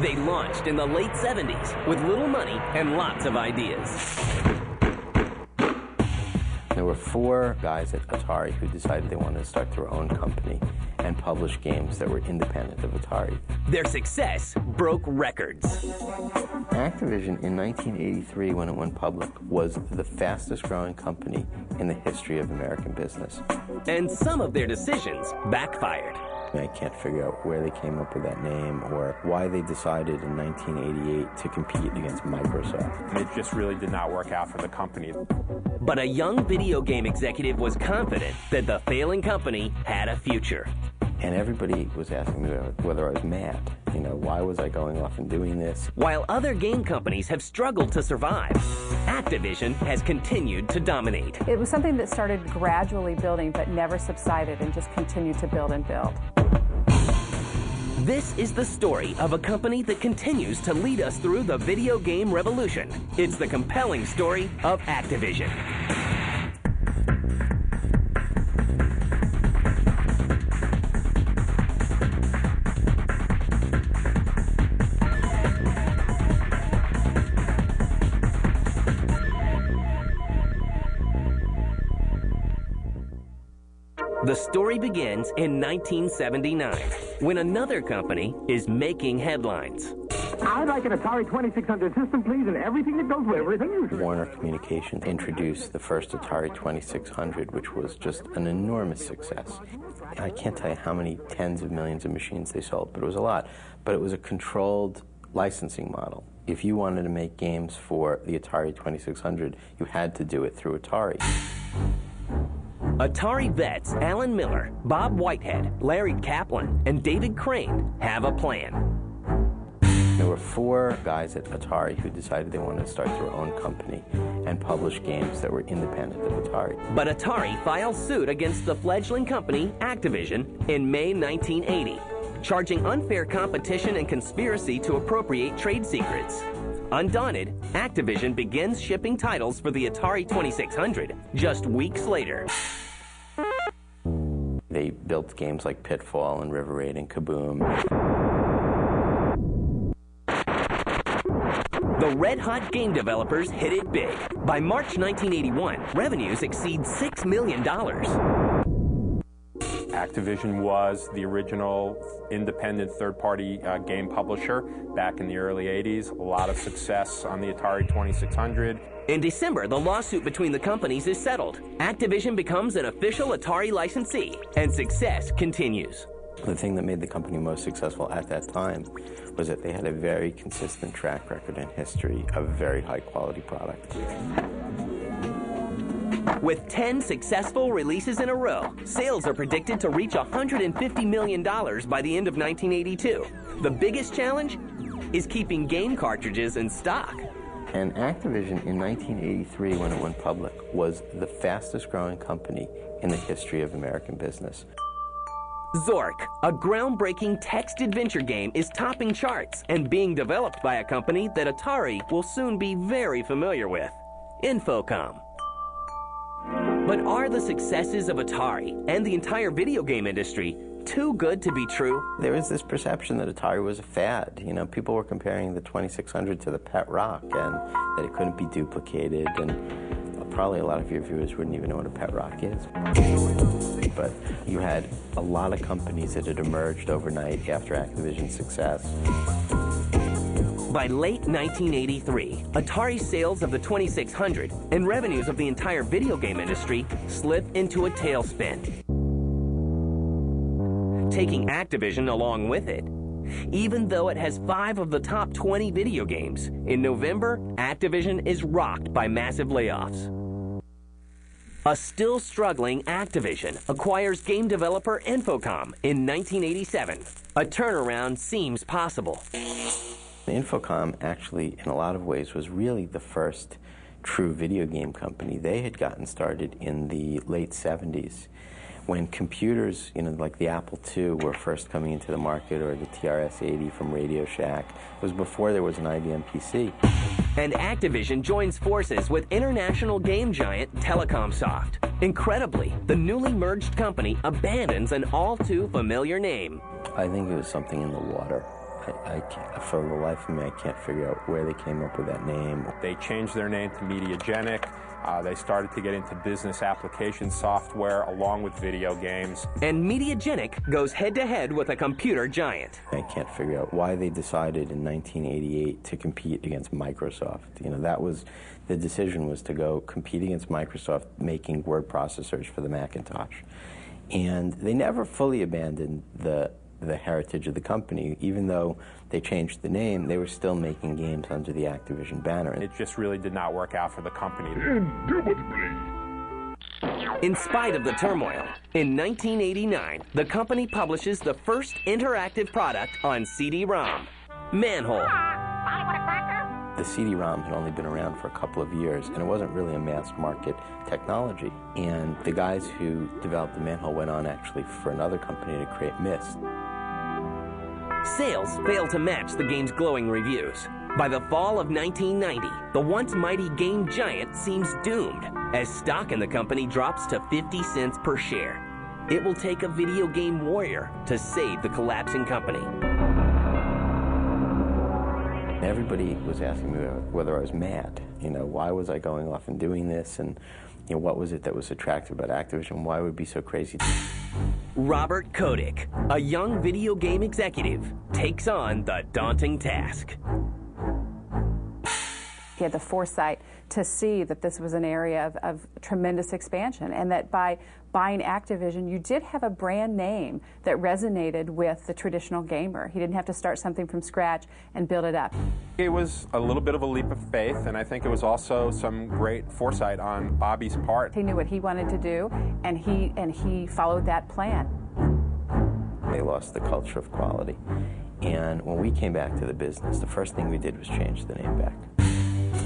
They launched in the late 70s with little money and lots of ideas. There were 4 guys at Atari who decided they wanted to start their own company and publish games that were independent of Atari. Their success broke records. Activision in 1983, when it went public, was the fastest growing company in the history of American business. And some of their decisions backfired. I can't figure out where they came up with that name or why they decided in 1988 to compete against Microsoft. It just really did not work out for the company. But a young video game executive was confident that the failing company had a future. And everybody was asking me whether I was mad. You know, why was I going off and doing this? While other game companies have struggled to survive, Activision has continued to dominate. It was something that started gradually building but never subsided and just continued to build and build. This is the story of a company that continues to lead us through the video game revolution. It's the compelling story of Activision. The story begins in 1979, when another company is making headlines. I'd like an Atari 2600 system, please, and everything that goes with it. Warner Communications introduced the first Atari 2600, which was just an enormous success. I can't tell you how many tens of millions of machines they sold, but it was a lot. But it was a controlled licensing model. If you wanted to make games for the Atari 2600, you had to do it through Atari. Atari vets Alan Miller, Bob Whitehead, Larry Kaplan, and David Crane have a plan. There were 4 guys at Atari who decided they wanted to start their own company and publish games that were independent of Atari. But Atari filed suit against the fledgling company, Activision, in May 1980, charging unfair competition and conspiracy to appropriate trade secrets. Undaunted, Activision begins shipping titles for the Atari 2600 just weeks later. They built games like Pitfall and River Raid and Kaboom. The red-hot game developers hit it big. By March 1981, revenues exceed $6 million. Activision was the original independent third-party game publisher back in the early 80s. A lot of success on the Atari 2600. In December, the lawsuit between the companies is settled. Activision becomes an official Atari licensee, and success continues. The thing that made the company most successful at that time was that they had a very consistent track record and history of very high-quality product. With 10 successful releases in a row, sales are predicted to reach $150 million by the end of 1982. The biggest challenge is keeping game cartridges in stock. And Activision in 1983, when it went public, was the fastest growing company in the history of American business. Zork, a groundbreaking text adventure game, is topping charts and being developed by a company that Atari will soon be very familiar with, Infocom. But are the successes of Atari and the entire video game industry too good to be true? There was this perception that Atari was a fad. You know, people were comparing the 2600 to the Pet Rock and that it couldn't be duplicated, and probably a lot of your viewers wouldn't even know what a Pet Rock is. But you had a lot of companies that had emerged overnight after Activision's success. By late 1983, Atari's sales of the 2600 and revenues of the entire video game industry slip into a tailspin, taking Activision along with it. Even though it has 5 of the top 20 video games, in November, Activision is rocked by massive layoffs. A still struggling Activision acquires game developer Infocom in 1987. A turnaround seems possible. Infocom actually, in a lot of ways, was really the first true video game company. They had gotten started in the late 70s when computers, you know, like the Apple II were first coming into the market, or the TRS-80 from Radio Shack. It was before there was an IBM PC. And Activision joins forces with international game giant Telecomsoft. Incredibly, the newly merged company abandons an all-too familiar name. I think it was something in the water. For the life of me, I can't figure out where they came up with that name. They changed their name to Mediagenic. They started to get into business application software along with video games. And Mediagenic goes head-to-head with a computer giant. I can't figure out why they decided in 1988 to compete against Microsoft. You know, that was, the decision was to go compete against Microsoft making word processors for the Macintosh. And they never fully abandoned the heritage of the company. Even though they changed the name, they were still making games under the Activision banner. It just really did not work out for the company. In spite of the turmoil, in 1989, the company publishes the first interactive product on CD-ROM, Manhole. The CD-ROM had only been around for a couple of years, and it wasn't really a mass-market technology. And the guys who developed the Manhole went on actually for another company to create Myst. Sales failed to match the game's glowing reviews. By the fall of 1990, the once mighty game giant seems doomed, as stock in the company drops to 50 cents per share. It will take a video game warrior to save the collapsing company. Everybody was asking me whether I was mad. You know, why was I going off and doing this? And, you know, what was it that was attractive about Activision? Why would it be so crazy? Robert Kotick, a young video game executive, takes on the daunting task. He had the foresight to see that this was an area of tremendous expansion, and that by buying Activision, you did have a brand name that resonated with the traditional gamer. He didn't have to start something from scratch and build it up. It was a little bit of a leap of faith, and I think it was also some great foresight on Bobby's part. He knew what he wanted to do, and he followed that plan. They lost the culture of quality. And when we came back to the business, the first thing we did was change the name back.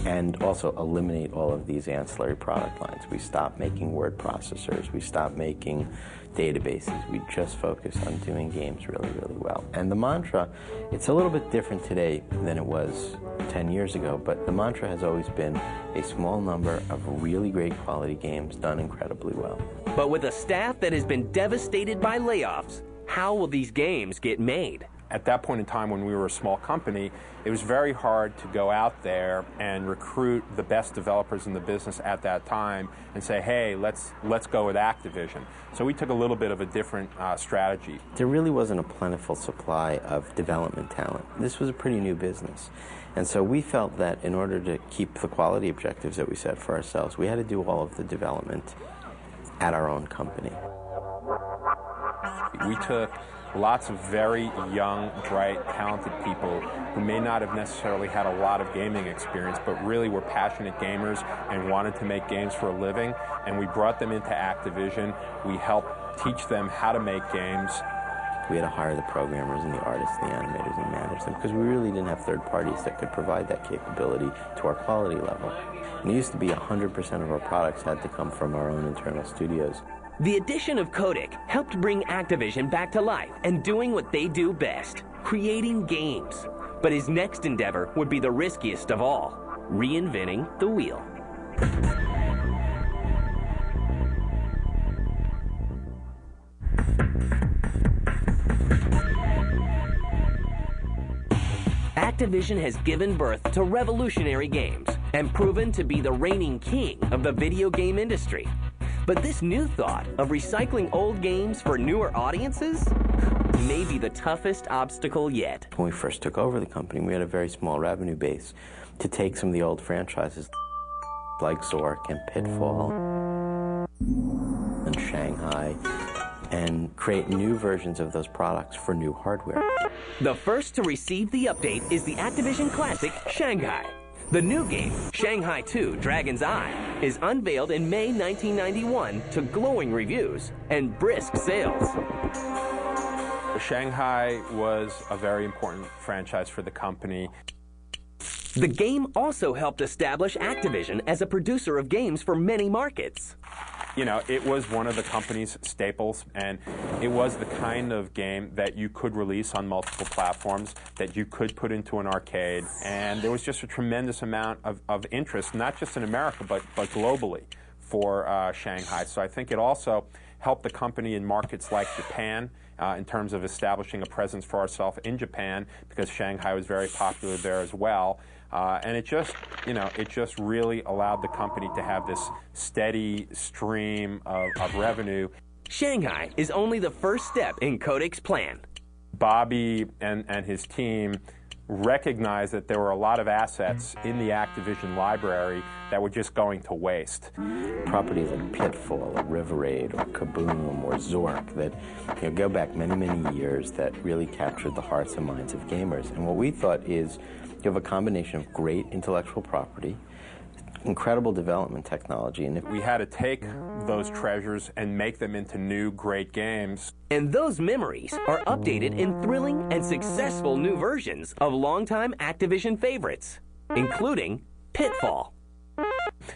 And also eliminate all of these ancillary product lines. We stopped making word processors. We stopped making databases. We just focused on doing games really, really well. And the mantra, it's a little bit different today than it was 10 years ago, but the mantra has always been a small number of really great quality games done incredibly well. But with a staff that has been devastated by layoffs, how will these games get made? At that point in time, when we were a small company, it was very hard to go out there and recruit the best developers in the business at that time and say, hey, let's go with Activision. So we took a little bit of a different strategy. There really wasn't a plentiful supply of development talent. This was a pretty new business. And so we felt that in order to keep the quality objectives that we set for ourselves, we had to do all of the development at our own company. We took lots of very young, bright, talented people who may not have necessarily had a lot of gaming experience, but really were passionate gamers and wanted to make games for a living, and we brought them into Activision. We helped teach them how to make games. We had to hire the programmers and the artists and the animators and manage them, because we really didn't have third parties that could provide that capability to our quality level. And it used to be 100% of our products had to come from our own internal studios. The addition of Kotick helped bring Activision back to life and doing what they do best, creating games. But his next endeavor would be the riskiest of all, reinventing the wheel. Activision has given birth to revolutionary games and proven to be the reigning king of the video game industry. But this new thought of recycling old games for newer audiences may be the toughest obstacle yet. When we first took over the company, we had a very small revenue base to take some of the old franchises like Zork and Pitfall and Shanghai and create new versions of those products for new hardware. The first to receive the update is the Activision classic Shanghai. The new game, Shanghai 2 Dragon's Eye, is unveiled in May 1991 to glowing reviews and brisk sales. Shanghai was a very important franchise for the company. The game also helped establish Activision as a producer of games for many markets. You know, it was one of the company's staples, and it was the kind of game that you could release on multiple platforms, that you could put into an arcade, and there was just a tremendous amount of interest, not just in America, but globally for Shanghai. So I think it also helped the company in markets like Japan in terms of establishing a presence for ourselves in Japan, because Shanghai was very popular there as well. And it just, it just really allowed the company to have this steady stream of revenue. Shanghai is only the first step in Kodak's plan. Bobby and his team recognized that there were a lot of assets in the Activision library that were just going to waste. Properties like Pitfall or River Raid or Kaboom or Zork that go back many, many years that really captured the hearts and minds of gamers. And what we thought is you have a combination of great intellectual property, incredible development technology, and if we had to take those treasures and make them into new great games. And those memories are updated in thrilling and successful new versions of longtime Activision favorites, including Pitfall.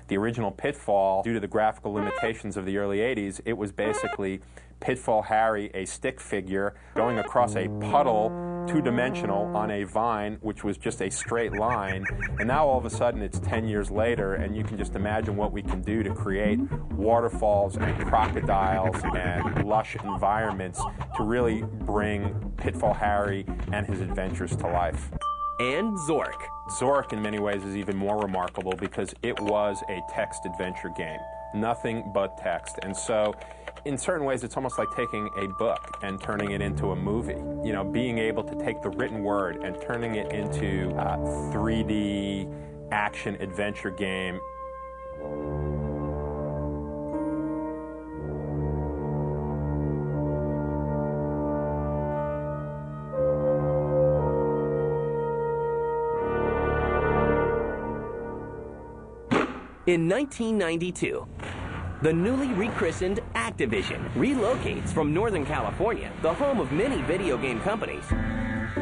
The original Pitfall, due to the graphical limitations of the early 80s, it was basically Pitfall Harry, a stick figure, going across a puddle, two-dimensional, on a vine, which was just a straight line. And now all of a sudden it's 10 years later, and you can just imagine what we can do to create waterfalls and crocodiles and lush environments to really bring Pitfall Harry and his adventures to life. And Zork. Zork, in many ways, is even more remarkable because it was a text adventure game. Nothing but text. And so, in certain ways, it's almost like taking a book and turning it into a movie. Being able to take the written word and turning it into a 3D action adventure game. In 1992, the newly rechristened Activision relocates from Northern California, the home of many video game companies,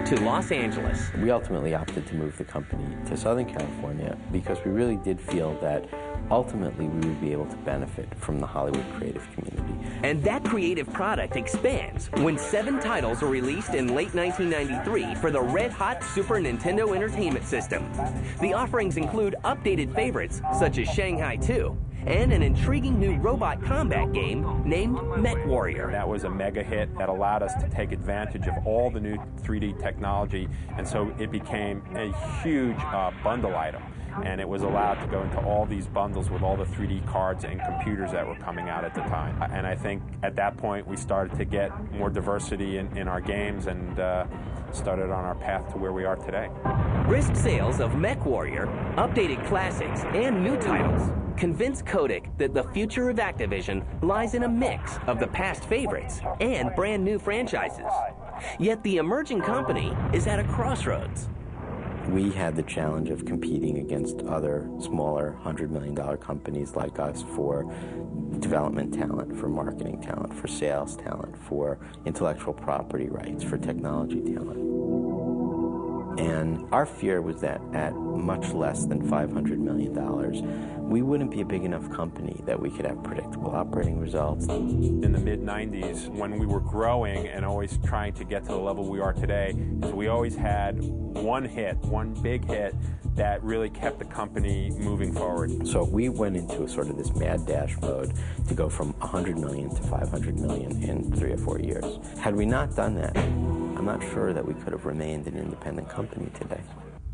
to Los Angeles. We ultimately opted to move the company to Southern California because we really did feel that ultimately we would be able to benefit from the Hollywood creative community. And that creative product expands when 7 titles are released in late 1993 for the red-hot Super Nintendo Entertainment System. The offerings include updated favorites such as Shanghai 2 and an intriguing new robot combat game named Mech Warrior. That was a mega hit that allowed us to take advantage of all the new 3D technology, and so it became a huge bundle item. And it was allowed to go into all these bundles with all the 3D cards and computers that were coming out at the time. And I think at that point we started to get more diversity in our games and started on our path to where we are today. Brisk sales of Mech Warrior, updated classics, and new titles convinced Kodak that the future of Activision lies in a mix of the past favorites and brand new franchises. Yet the emerging company is at a crossroads. We had the challenge of competing against other smaller $100 million companies like us for development talent, for marketing talent, for sales talent, for intellectual property rights, for technology talent. And our fear was that at much less than $500 million, we wouldn't be a big enough company that we could have predictable operating results. In the mid-90s, when we were growing and always trying to get to the level we are today, is we always had one big hit that really kept the company moving forward. So we went into sort of this mad dash mode to go from 100 million to 500 million in 3 or 4 years. Had we not done that, I'm not sure that we could have remained an independent company today.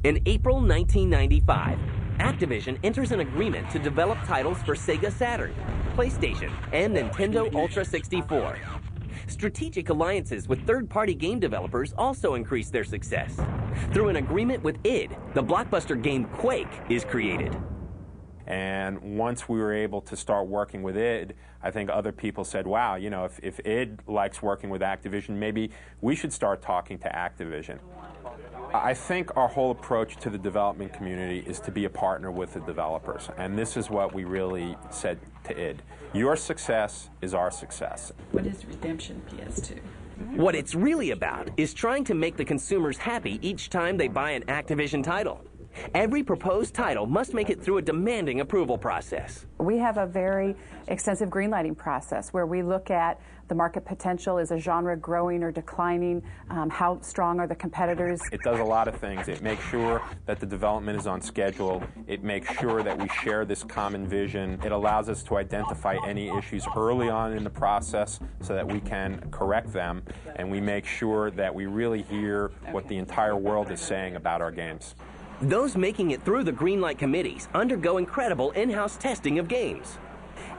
In April 1995, Activision enters an agreement to develop titles for Sega Saturn, PlayStation, and Nintendo Ultra 64. Strategic alliances with third-party game developers also increase their success. Through an agreement with id, the blockbuster game Quake is created. And once we were able to start working with id, I think other people said, wow, if id likes working with Activision, maybe we should start talking to Activision. I think our whole approach to the development community is to be a partner with the developers. And this is what we really said to id. Your success is our success. What is Redemption PS2? What it's really about is trying to make the consumers happy each time they buy an Activision title. Every proposed title must make it through a demanding approval process. We have a very extensive greenlighting process where we look at the market potential. Is a genre growing or declining? How strong are the competitors? It does a lot of things. It makes sure that the development is on schedule. It makes sure that we share this common vision. It allows us to identify any issues early on in the process so that we can correct them. And we make sure that we really hear what the entire world is saying about our games. Those making it through the greenlight committees undergo incredible in-house testing of games.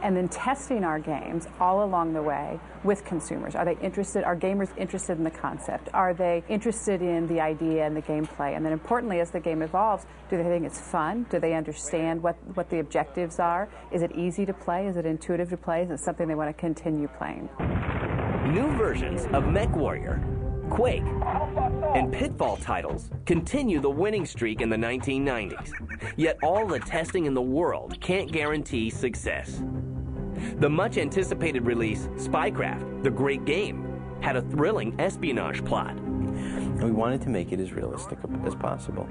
And then testing our games all along the way with consumers. Are they interested? Are gamers interested in the concept? Are they interested in the idea and the gameplay? And then importantly, as the game evolves, do they think it's fun? Do they understand what the objectives are? Is it easy to play? Is it intuitive to play? Is it something they want to continue playing? New versions of MechWarrior, Quake, and Pitfall titles continue the winning streak in the 1990s. Yet all the testing in the world can't guarantee success. The much-anticipated release, Spycraft, the great game, had a thrilling espionage plot. And we wanted to make it as realistic as possible.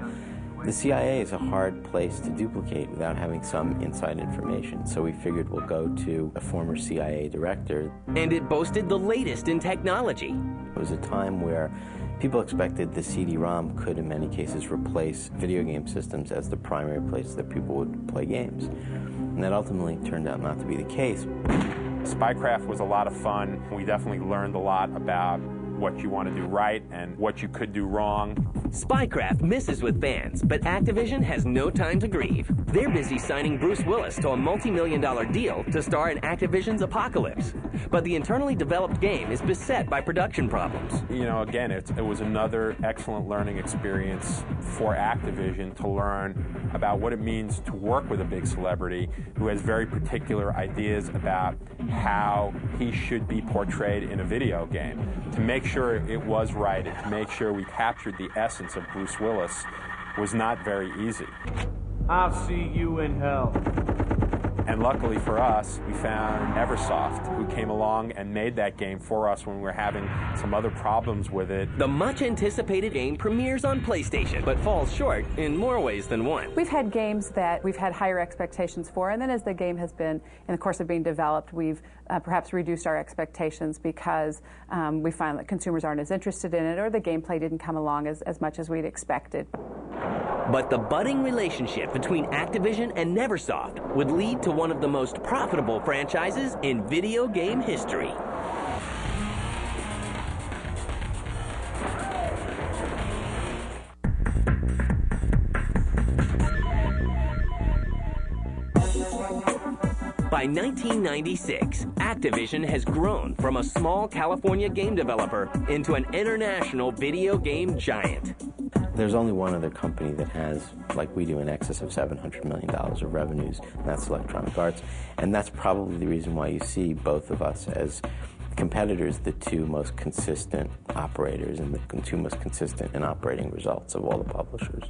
The CIA is a hard place to duplicate without having some inside information, so we figured we'll go to a former CIA director. And it boasted the latest in technology. It was a time where people expected the CD-ROM could, in many cases, replace video game systems as the primary place that people would play games. And that ultimately turned out not to be the case. Spycraft was a lot of fun. We definitely learned a lot about what you want to do right and what you could do wrong. Spycraft misses with fans, but Activision has no time to grieve. They're busy signing Bruce Willis to a multi-million-dollar deal to star in Activision's Apocalypse. But the internally developed game is beset by production problems. You know, again, it was another excellent learning experience for Activision to learn about what it means to work with a big celebrity who has very particular ideas about how he should be portrayed in a video game. To make sure it was right and to make sure we captured the essence of Bruce Willis was not very easy. I'll see you in hell. And luckily for us, we found Neversoft, who came along and made that game for us when we were having some other problems with it. The much-anticipated game premieres on PlayStation, but falls short in more ways than one. We've had games that we've had higher expectations for, and then as the game has been, in the course of being developed, we've perhaps reduced our expectations because we find that consumers aren't as interested in it, or the gameplay didn't come along as much as we'd expected. But the budding relationship between Activision and Neversoft would lead to one of the most profitable franchises in video game history. By 1996, Activision has grown from a small California game developer into an international video game giant. There's only one other company that has, like we do, in excess of $700 million of revenues, and that's Electronic Arts. And that's probably the reason why you see both of us as competitors, the two most consistent operators and the two most consistent in operating results of all the publishers.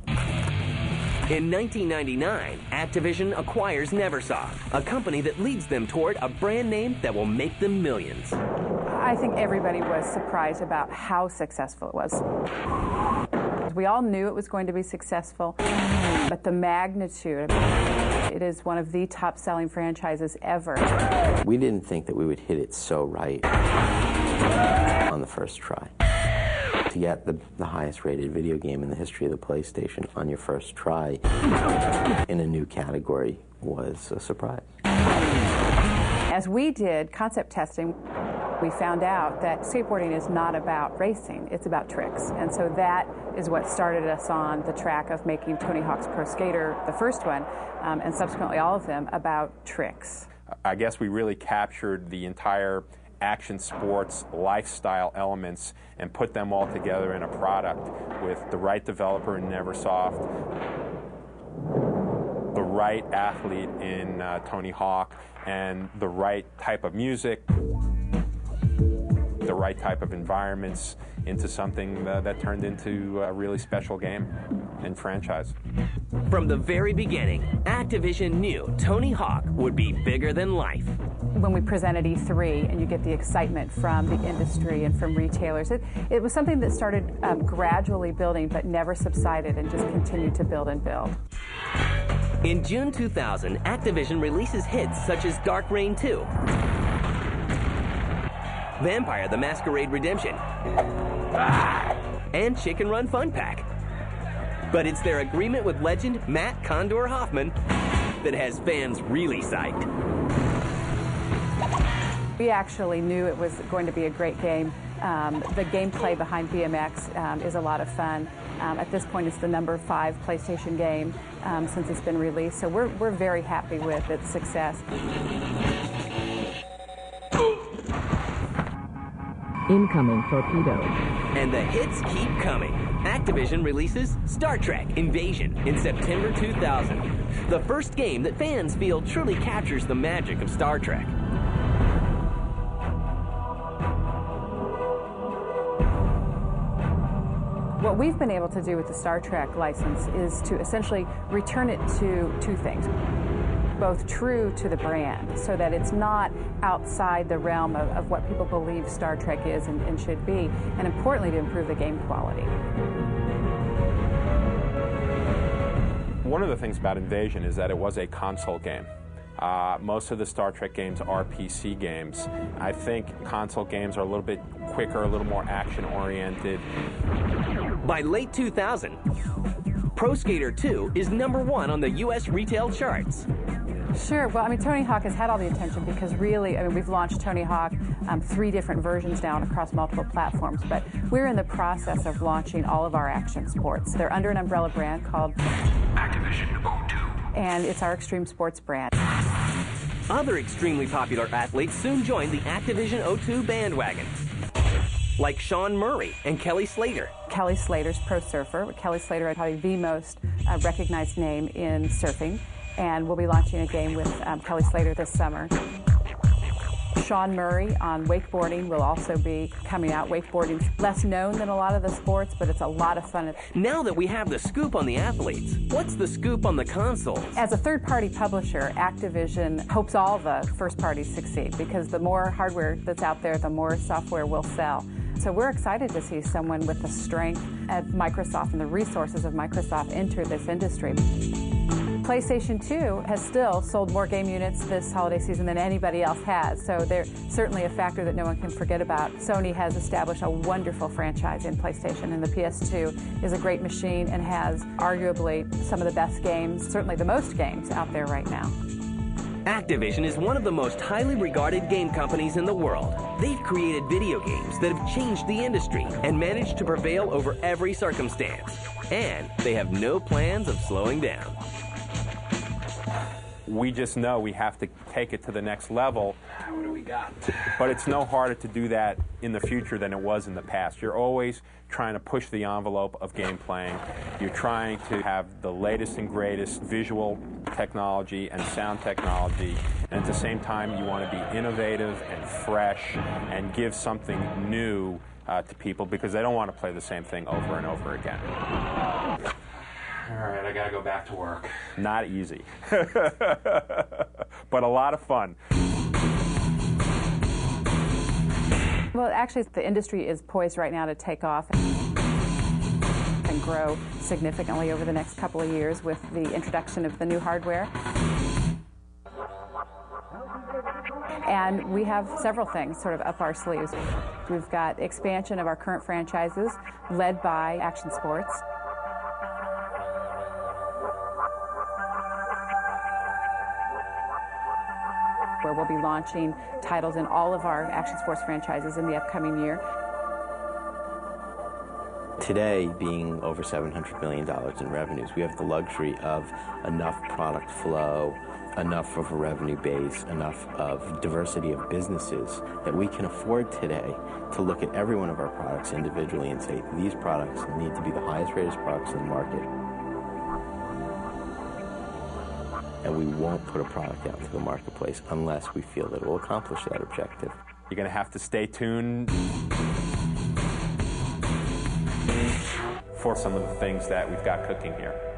In 1999, Activision acquires Neversoft, a company that leads them toward a brand name that will make them millions. I think everybody was surprised about how successful it was. We all knew it was going to be successful, but the magnitude, it is one of the top-selling franchises ever. We didn't think that we would hit it so right on the first try. To get the highest-rated video game in the history of the PlayStation on your first try in a new category was a surprise. As we did concept testing, we found out that skateboarding is not about racing, it's about tricks. And so that is what started us on the track of making Tony Hawk's Pro Skater, the first one, and subsequently all of them, about tricks. I guess we really captured the entire action sports lifestyle elements and put them all together in a product with the right developer in Neversoft, the right athlete in Tony Hawk, and the right type of music, the right type of environments into something that turned into a really special game and franchise. From the very beginning, Activision knew Tony Hawk would be bigger than life. when we present at E3 and you get the excitement from the industry and from retailers. It was something that started gradually building but never subsided and just continued to build and build. In June 2000, Activision releases hits such as Dark Reign 2, Vampire the Masquerade Redemption, and Chicken Run Fun Pack. But it's their agreement with legend Matt Condor Hoffman that has fans really psyched. We actually knew it was going to be a great game. The gameplay behind BMX is a lot of fun. At this point, it's the #5 PlayStation game since it's been released, so we're very happy with its success. Incoming torpedo. And the hits keep coming. Activision releases Star Trek Invasion in September 2000, the first game that fans feel truly captures the magic of Star Trek. What we've been able to do with the Star Trek license is to essentially return it to two things. Both true to the brand, so that it's not outside the realm of what people believe Star Trek is and should be, and importantly, to improve the game quality. One of the things about Invasion is that it was a console game. Most of the Star Trek games are PC games. I think console games are a little bit quicker, a little more action-oriented. By late 2000, Pro Skater 2 is #1 on the U.S. retail charts. Sure. Well, I mean, Tony Hawk has had all the attention because really, I mean, we've launched Tony Hawk 3 different versions now across multiple platforms, but we're in the process of launching all of our action sports. They're under an umbrella brand called Activision O2. And it's our extreme sports brand. Other extremely popular athletes soon joined the Activision O2 bandwagon, like Sean Murray and Kelly Slater. Kelly Slater's pro surfer. Kelly Slater is probably the most recognized name in surfing, and we'll be launching a game with Kelly Slater this summer. Sean Murray on wakeboarding will also be coming out. Wakeboarding's less known than a lot of the sports, but it's a lot of fun. Now that we have the scoop on the athletes, what's the scoop on the consoles? As a third-party publisher, Activision hopes all the first parties succeed because the more hardware that's out there, the more software will sell. So we're excited to see someone with the strength of Microsoft and the resources of Microsoft enter this industry. PlayStation 2 has still sold more game units this holiday season than anybody else has, so they're certainly a factor that no one can forget about. Sony has established a wonderful franchise in PlayStation, and the PS2 is a great machine and has arguably some of the best games, certainly the most games out there right now. Activision is one of the most highly regarded game companies in the world. They've created video games that have changed the industry and managed to prevail over every circumstance. And they have no plans of slowing down. We just know we have to take it to the next level. What do we got? But it's no harder to do that in the future than it was in the past. You're always trying to push the envelope of game playing. You're trying to have the latest and greatest visual technology and sound technology. And at the same time, you want to be innovative and fresh and give something new to people because they don't want to play the same thing over and over again. All right, I gotta go back to work. Not easy, but a lot of fun. Well, actually, the industry is poised right now to take off and grow significantly over the next couple of years with the introduction of the new hardware. And we have several things sort of up our sleeves. We've got expansion of our current franchises led by action sports. Where we'll be launching titles in all of our action sports franchises in the upcoming year. Today, being over $700 million in revenues, we have the luxury of enough product flow, enough of a revenue base, enough of diversity of businesses that we can afford today to look at every one of our products individually and say, these products need to be the highest rated products in the market. And we won't put a product out into the marketplace unless we feel that it will accomplish that objective. You're going to have to stay tuned for some of the things that we've got cooking here.